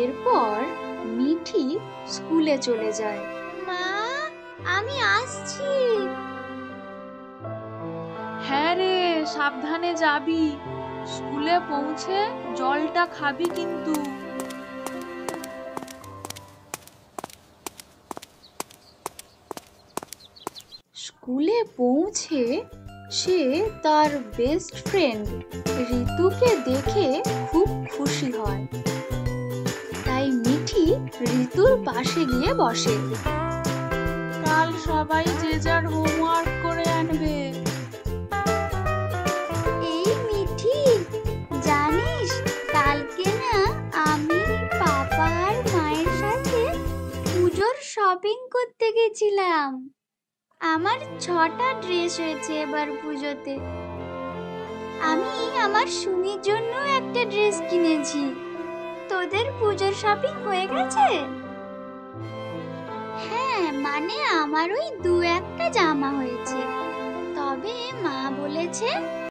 এরপর মিঠি স্কুলে চলে যায়। মা, আমি আসছি। হ্যাঁ রে, সাবধানে যাবি। স্কুলে পৌঁছে জলটা খাবি কিন্তু। স্কুলে পৌঁছে সে তার বেস্ট ফ্রেন্ড ঋতুকে দেখে খুব খুশি হয়। তাই মিঠি ঋতুর পাশে গিয়ে বসে। কাল সবাই যে যার হোমওয়ার্ক করে আনবে। এই মিঠি, জানিস কালকে না আমি বাবা আর মায়ের সাথে পুজোর শপিং করতে গেছিলাম। আমার 6টা ড্রেস হয়েছে এবার পুজোতে। আমি আমার সুমির জন্য একটা ড্রেস কিনেছি। তোদের পুজোর শপিং হয়ে গেছে? হ্যাঁ, মানে আমার ওই 2-1টা জামা হয়েছে। তবে মা বলেছে